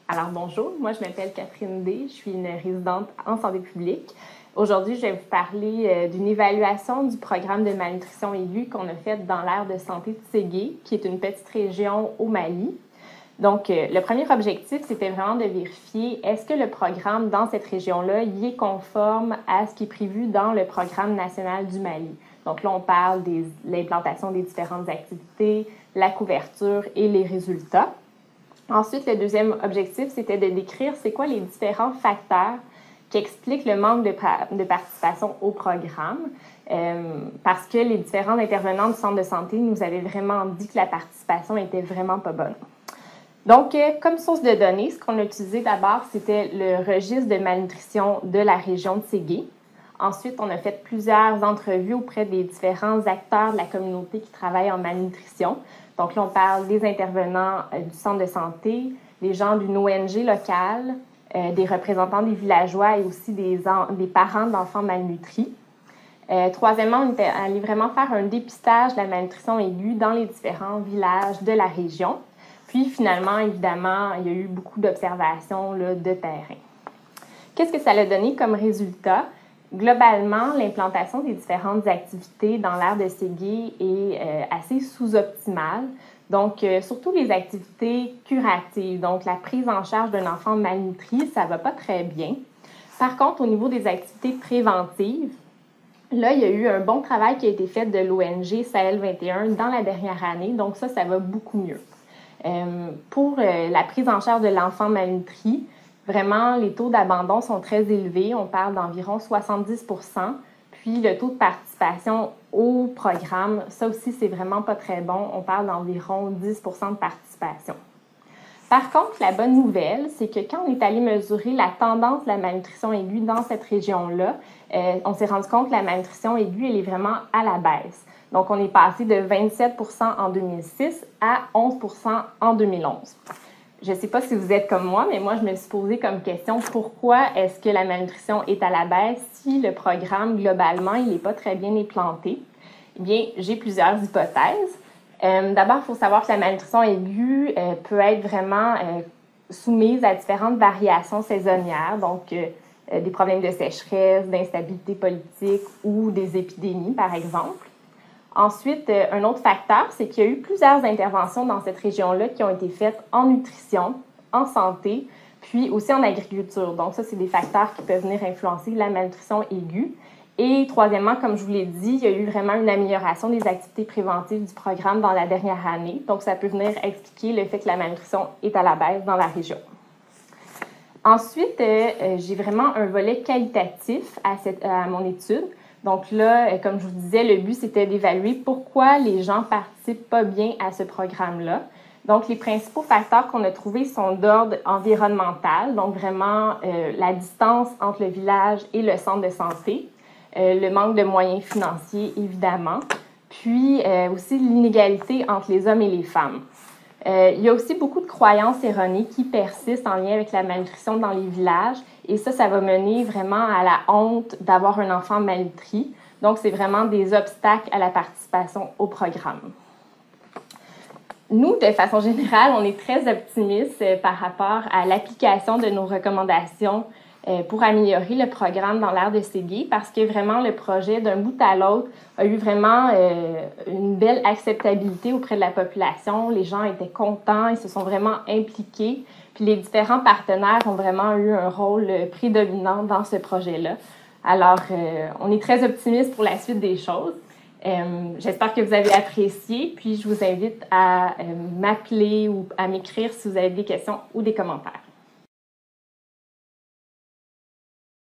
Alors bonjour, moi je m'appelle Catherine D, je suis une résidente en santé publique. Aujourd'hui, je vais vous parler d'une évaluation du programme de malnutrition aiguë qu'on a fait dans l'aire de santé de Ségué, qui est une petite région au Mali. Donc, le premier objectif, c'était vraiment de vérifier est-ce que le programme dans cette région-là y est conforme à ce qui est prévu dans le programme national du Mali. Donc là, on parle de l'implantation des différentes activités, la couverture et les résultats. Ensuite, le deuxième objectif, c'était de décrire c'est quoi les différents facteurs qui expliquent le manque de participation au programme, parce que les différents intervenants du centre de santé nous avaient vraiment dit que la participation était vraiment pas bonne. Donc, comme source de données, ce qu'on a utilisé d'abord, c'était le registre de malnutrition de la région de Ségué. Ensuite, on a fait plusieurs entrevues auprès des différents acteurs de la communauté qui travaillent en malnutrition. Donc là, on parle des intervenants du centre de santé, des gens d'une ONG locale, des représentants des villageois et aussi des parents d'enfants malnutris. Troisièmement, on est allé vraiment faire un dépistage de la malnutrition aiguë dans les différents villages de la région. Puis finalement, évidemment, il y a eu beaucoup d'observations de terrain. Qu'est-ce que ça a donné comme résultat? Globalement, l'implantation des différentes activités dans l'aire de Ségué est assez sous-optimale. Donc, surtout les activités curatives, donc la prise en charge d'un enfant malnutri, ça ne va pas très bien. Par contre, au niveau des activités préventives, là, il y a eu un bon travail qui a été fait de l'ONG Sahel 21 dans la dernière année, donc ça va beaucoup mieux. Pour la prise en charge de l'enfant malnutri, vraiment, les taux d'abandon sont très élevés. On parle d'environ 70 %. Puis, le taux de participation au programme, ça aussi, c'est vraiment pas très bon. On parle d'environ 10 % de participation. Par contre, la bonne nouvelle, c'est que quand on est allé mesurer la tendance de la malnutrition aiguë dans cette région-là, on s'est rendu compte que la malnutrition aiguë, elle est vraiment à la baisse. Donc, on est passé de 27 % en 2006 à 11 % en 2011. Je ne sais pas si vous êtes comme moi, mais moi, je me suis posé comme question pourquoi est-ce que la malnutrition est à la baisse si le programme, globalement, il n'est pas très bien implanté? Eh bien, j'ai plusieurs hypothèses. D'abord, il faut savoir que la malnutrition aiguë peut être vraiment soumise à différentes variations saisonnières, donc des problèmes de sécheresse, d'instabilité politique ou des épidémies, par exemple. Ensuite, un autre facteur, c'est qu'il y a eu plusieurs interventions dans cette région-là qui ont été faites en nutrition, en santé, puis aussi en agriculture. Donc ça, c'est des facteurs qui peuvent venir influencer la malnutrition aiguë. Et troisièmement, comme je vous l'ai dit, il y a eu vraiment une amélioration des activités préventives du programme dans la dernière année. Donc ça peut venir expliquer le fait que la malnutrition est à la baisse dans la région. Ensuite, j'ai vraiment un volet qualitatif à mon étude. Donc là, comme je vous disais, le but, c'était d'évaluer pourquoi les gens participent pas bien à ce programme-là. Donc, les principaux facteurs qu'on a trouvés sont d'ordre environnemental, donc vraiment la distance entre le village et le centre de santé, le manque de moyens financiers, évidemment, puis aussi l'inégalité entre les hommes et les femmes. Il y a aussi beaucoup de croyances erronées qui persistent en lien avec la malnutrition dans les villages et ça va mener vraiment à la honte d'avoir un enfant malnutri. Donc, c'est vraiment des obstacles à la participation au programme. Nous, de façon générale, on est très optimistes par rapport à l'application de nos recommandations pour améliorer le programme dans l'aire de Ségué parce que vraiment le projet d'un bout à l'autre a eu vraiment une belle acceptabilité auprès de la population. Les gens étaient contents, ils se sont vraiment impliqués. Puis les différents partenaires ont vraiment eu un rôle prédominant dans ce projet-là. Alors, on est très optimistes pour la suite des choses. J'espère que vous avez apprécié, puis je vous invite à m'appeler ou à m'écrire si vous avez des questions ou des commentaires.